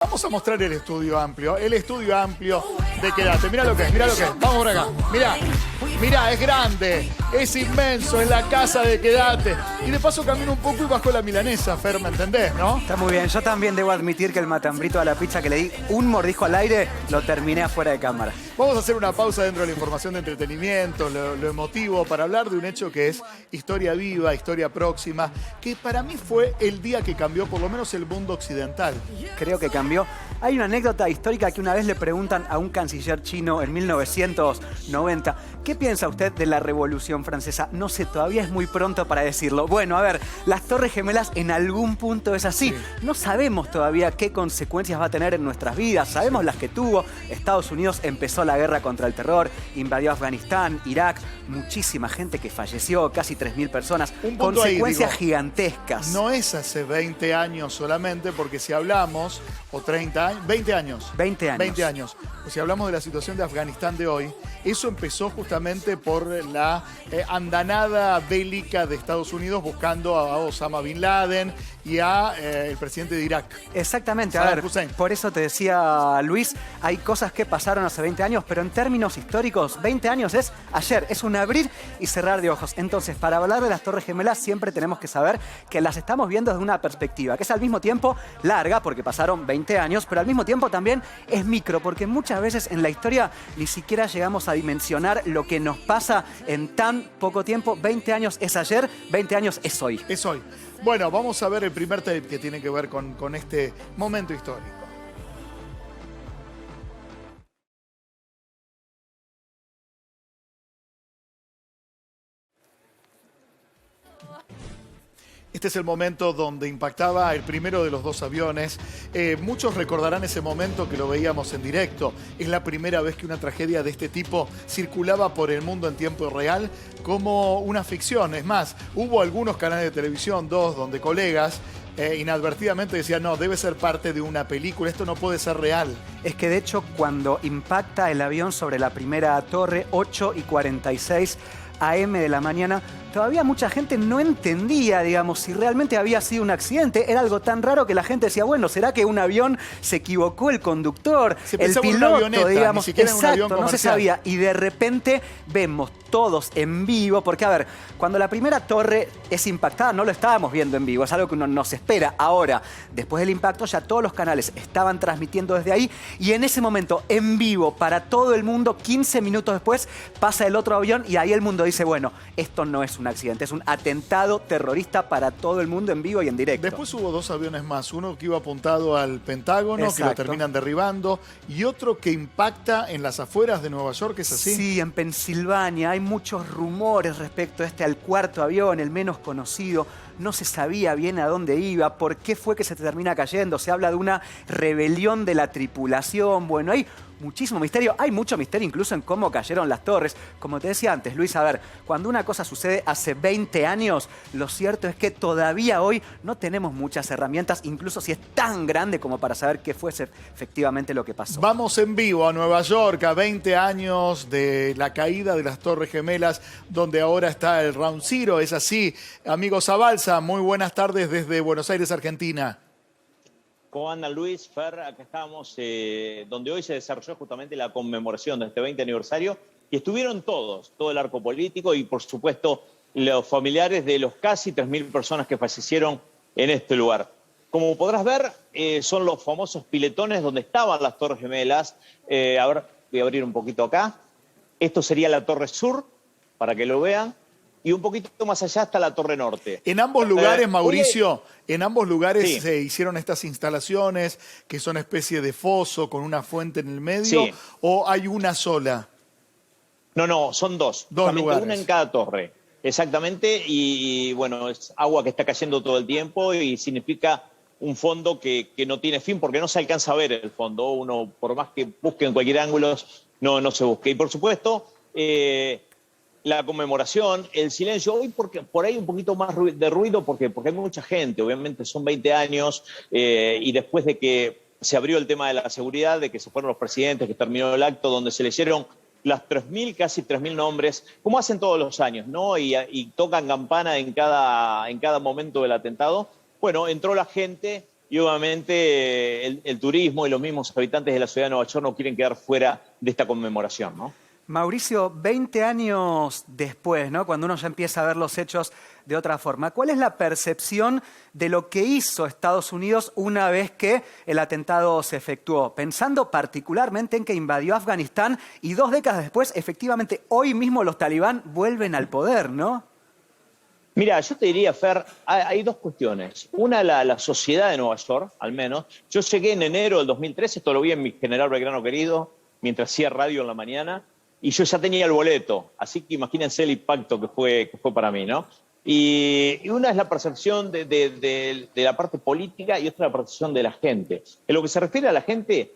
Vamos a mostrar el estudio amplio de Quédate. Mira lo que es, mira lo que es. Vamos por acá. Mira, es grande, es inmenso, es la casa de Quédate. Y de paso camino un poco y bajo la milanesa, Fer, ¿me entendés, no? Está muy bien. Yo también debo admitir que el matambrito a la pizza que le di un mordisco al aire, lo terminé afuera de cámara. Vamos a hacer una pausa dentro de la información de entretenimiento, lo emotivo, para hablar de un hecho que es historia viva, historia próxima, que para mí fue el día que cambió por lo menos el mundo occidental. Creo que cambió. Hay una anécdota histórica que una vez le preguntan a un canciller chino en 1990, ¿qué piensa usted de la Revolución Francesa? No sé, todavía es muy pronto para decirlo. Bueno, a ver, las Torres Gemelas en algún punto es así. Sí. No sabemos todavía qué consecuencias va a tener en nuestras vidas. Sabemos las que tuvo. Estados Unidos empezó la guerra contra el terror, invadió Afganistán, Irak, muchísima gente que falleció, casi 3.000 personas. Consecuencias gigantescas. No es hace 20 años solamente, porque si hablamos, o 30 años, 20 años. 20 años. 20 años. O si hablamos de la situación de Afganistán de hoy, eso empezó justamente por la andanada bélica de Estados Unidos buscando a Osama Bin Laden y a el presidente de Irak. Exactamente, a ver, por eso te decía Luis, hay cosas que pasaron hace 20 años, pero en términos históricos, 20 años es ayer, es un abrir y cerrar de ojos. Entonces, para hablar de las Torres Gemelas siempre tenemos que saber que las estamos viendo desde una perspectiva, que es al mismo tiempo larga, porque pasaron 20 años, pero al mismo tiempo también es micro, porque muchas veces en la historia ni siquiera llegamos a dimensionar lo que nos pasa en tan poco tiempo. 20 años es ayer, 20 años es hoy. Es hoy. Bueno, vamos a ver el primer tape que tiene que ver con este momento histórico. Este es el momento donde impactaba el primero de los dos aviones. Muchos recordarán ese momento que lo veíamos en directo. Es la primera vez que una tragedia de este tipo circulaba por el mundo en tiempo real como una ficción. Es más, hubo algunos canales de televisión, donde colegas inadvertidamente decían, no, debe ser parte de una película, esto no puede ser real. Es que de hecho cuando impacta el avión sobre la primera torre, 8:46 AM de la mañana, todavía mucha gente no entendía, digamos, si realmente había sido un accidente. Era algo tan raro que la gente decía, bueno, ¿será que un avión se equivocó el conductor? El piloto, digamos, exacto, no se sabía. Y de repente vemos todos en vivo, porque a ver, cuando la primera torre es impactada, no lo estábamos viendo en vivo, es algo que uno no se espera. Ahora, después del impacto, ya todos los canales estaban transmitiendo desde ahí, y en ese momento, en vivo, para todo el mundo, 15 minutos después, pasa el otro avión, y ahí el mundo dice, bueno, esto no es un accidente, es un atentado terrorista para todo el mundo en vivo y en directo. Después hubo dos aviones más, uno que iba apuntado al Pentágono, exacto, que lo terminan derribando, y otro que impacta en las afueras de Nueva York, ¿es así? Sí, en Pensilvania. Hay muchos rumores respecto a al cuarto avión, el menos conocido. No se sabía bien a dónde iba, por qué fue que se termina cayendo. Se habla de una rebelión de la tripulación. Bueno, hay muchísimo misterio. Hay mucho misterio incluso en cómo cayeron las torres. Como te decía antes, Luis, a ver, cuando una cosa sucede hace 20 años, lo cierto es que todavía hoy no tenemos muchas herramientas, incluso si es tan grande como para saber qué fue efectivamente lo que pasó. Vamos en vivo a Nueva York, a 20 años de la caída de las Torres Gemelas, donde ahora está el Ground Zero. Es así, amigo Zabalza, muy buenas tardes desde Buenos Aires, Argentina. ¿Cómo andan, Luis? Fer, acá estamos donde hoy se desarrolló justamente la conmemoración de este 20 aniversario y estuvieron todos, todo el arco político y, por supuesto, los familiares de los casi 3.000 personas que fallecieron en este lugar. Como podrás ver, son los famosos piletones donde estaban las Torres Gemelas. A ver, voy a abrir un poquito acá. Esto sería la Torre Sur, para que lo vean. Y un poquito más allá está la Torre Norte. En ambos lugares, Mauricio, en ambos lugares sí, se hicieron estas instalaciones que son especie de foso con una fuente en el medio, sí, ¿o hay una sola? No, son dos. Dos lugares. Una en cada torre, exactamente, y bueno, es agua que está cayendo todo el tiempo y significa un fondo que no tiene fin porque no se alcanza a ver el fondo. Uno, por más que busque en cualquier ángulo, no se busque. Y por supuesto, la conmemoración, el silencio, hoy porque por ahí un poquito más de ruido porque hay mucha gente, obviamente son 20 años y después de que se abrió el tema de la seguridad, de que se fueron los presidentes, que terminó el acto donde se leyeron las 3.000, casi 3.000 nombres, como hacen todos los años, ¿no? Y tocan campana en cada momento del atentado. Bueno, entró la gente y obviamente el turismo y los mismos habitantes de la ciudad de Nueva York no quieren quedar fuera de esta conmemoración, ¿no? Mauricio, 20 años después, ¿no? Cuando uno ya empieza a ver los hechos de otra forma, ¿cuál es la percepción de lo que hizo Estados Unidos una vez que el atentado se efectuó? Pensando particularmente en que invadió Afganistán y 2 décadas después, efectivamente, hoy mismo los talibán vuelven al poder, ¿no? Mira, yo te diría, Fer, hay dos cuestiones. Una, la sociedad de Nueva York, al menos. Yo llegué en enero del 2013, esto lo vi en mi General Belgrano querido, mientras hacía radio en la mañana, y yo ya tenía el boleto, así que imagínense el impacto que fue para mí, ¿no? Y una es la percepción de la parte política y otra la percepción de la gente. En lo que se refiere a la gente,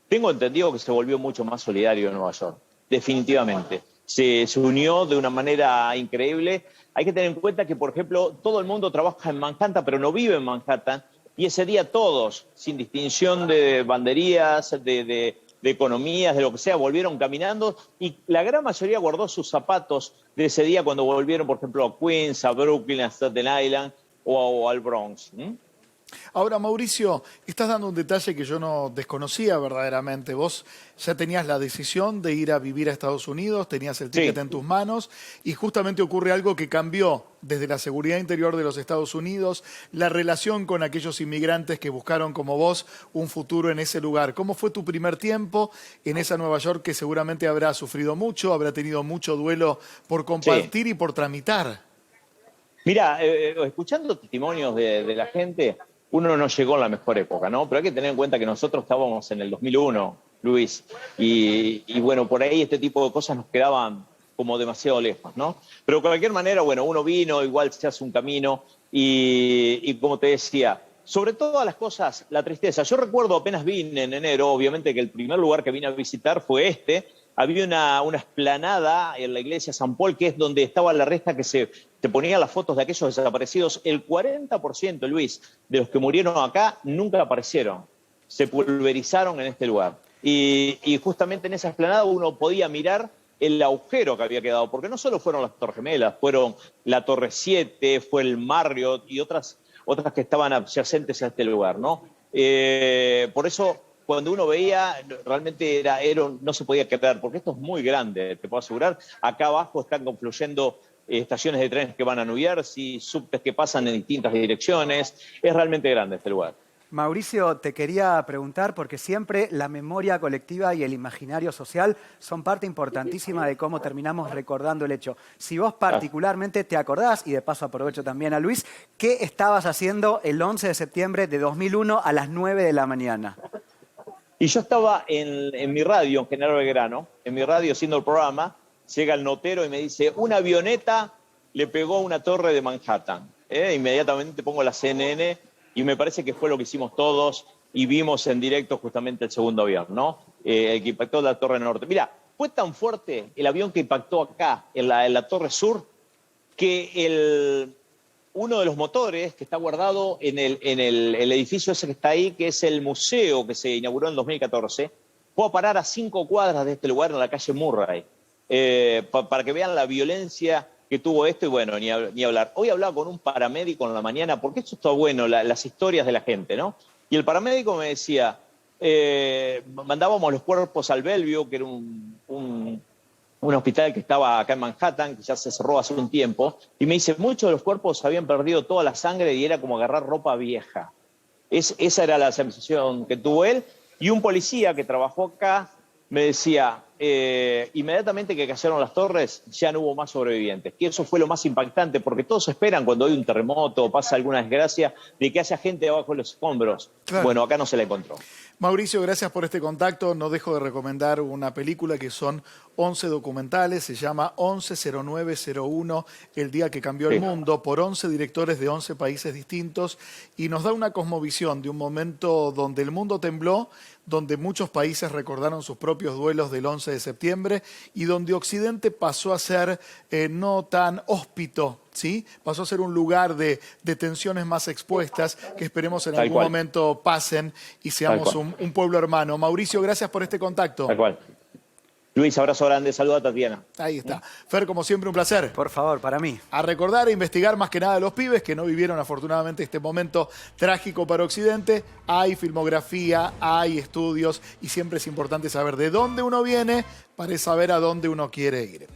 tengo entendido que se volvió mucho más solidario en Nueva York, definitivamente. Se unió de una manera increíble. Hay que tener en cuenta que, por ejemplo, todo el mundo trabaja en Manhattan, pero no vive en Manhattan, y ese día todos, sin distinción de banderías, de economías, de lo que sea, volvieron caminando y la gran mayoría guardó sus zapatos de ese día cuando volvieron, por ejemplo, a Queens, a Brooklyn, a Staten Island o al Bronx. Ahora, Mauricio, estás dando un detalle que yo no desconocía verdaderamente. Vos ya tenías la decisión de ir a vivir a Estados Unidos, tenías el ticket en tus manos y justamente ocurre algo que cambió desde la seguridad interior de los Estados Unidos, la relación con aquellos inmigrantes que buscaron como vos un futuro en ese lugar. ¿Cómo fue tu primer tiempo en esa Nueva York que seguramente habrá sufrido mucho, habrá tenido mucho duelo por compartir y por tramitar? Mira, escuchando testimonios de la gente, uno no llegó en la mejor época, ¿no? Pero hay que tener en cuenta que nosotros estábamos en el 2001, Luis, y bueno, por ahí este tipo de cosas nos quedaban como demasiado lejos, ¿no? Pero de cualquier manera, bueno, uno vino, igual se hace un camino y como te decía, sobre todas las cosas, la tristeza. Yo recuerdo apenas vine en enero, obviamente que el primer lugar que vine a visitar fue este. Había una explanada en la iglesia San Paul, que es donde estaba la resta que se ponían las fotos de aquellos desaparecidos. El 40%, Luis, de los que murieron acá nunca aparecieron. Se pulverizaron en este lugar. Y justamente en esa explanada uno podía mirar el agujero que había quedado, porque no solo fueron las Torres Gemelas, fueron la Torre 7, fue el Marriott y otras que estaban adyacentes a este lugar, ¿no? Por eso, cuando uno veía, realmente no se podía creer, porque esto es muy grande, te puedo asegurar. Acá abajo están confluyendo estaciones de trenes que van a New Jersey, subtes que pasan en distintas direcciones. Es realmente grande este lugar. Mauricio, te quería preguntar, porque siempre la memoria colectiva y el imaginario social son parte importantísima de cómo terminamos recordando el hecho. Si vos particularmente te acordás, y de paso aprovecho también a Luis, ¿qué estabas haciendo el 11 de septiembre de 2001 a las 9 de la mañana? Y yo estaba en mi radio, en General Belgrano, en mi radio haciendo el programa, llega el notero y me dice, una avioneta le pegó a una torre de Manhattan. Inmediatamente pongo la CNN y me parece que fue lo que hicimos todos y vimos en directo justamente el segundo avión, ¿no? Que impactó la Torre Norte. Mira, fue tan fuerte el avión que impactó acá, en la Torre Sur, que uno de los motores que está guardado en el edificio ese que está ahí, que es el museo que se inauguró en 2014, fue a parar a 5 cuadras de este lugar en la calle Murray, para que vean la violencia que tuvo esto y bueno, ni hablar. Hoy hablaba con un paramédico en la mañana, porque esto está bueno, las historias de la gente, ¿no? Y el paramédico me decía, mandábamos los cuerpos al Bellevue, que era un hospital que estaba acá en Manhattan, que ya se cerró hace un tiempo, y me dice, muchos de los cuerpos habían perdido toda la sangre y era como agarrar ropa vieja. Esa era la sensación que tuvo él. Y un policía que trabajó acá me decía, inmediatamente que cayeron las torres ya no hubo más sobrevivientes. Y eso fue lo más impactante, porque todos esperan cuando hay un terremoto o pasa alguna desgracia de que haya gente abajo de los escombros. Claro. Bueno, acá no se la encontró. Mauricio, gracias por este contacto. No dejo de recomendar una película que son 11 documentales. Se llama 110901, el día que cambió el mundo, por 11 directores de 11 países distintos. Y nos da una cosmovisión de un momento donde el mundo tembló, donde muchos países recordaron sus propios duelos del 11 de septiembre y donde Occidente pasó a ser no tan hóspito, ¿sí? Pasó a ser un lugar de tensiones más expuestas que esperemos en algún momento pasen y seamos un pueblo hermano. Mauricio, gracias por este contacto. Tal cual. Luis, abrazo grande, saludos a Tatiana. Ahí está. Fer, como siempre, un placer. Por favor, para mí. A recordar e investigar más que nada a los pibes que no vivieron afortunadamente este momento trágico para Occidente. Hay filmografía, hay estudios y siempre es importante saber de dónde uno viene para saber a dónde uno quiere ir.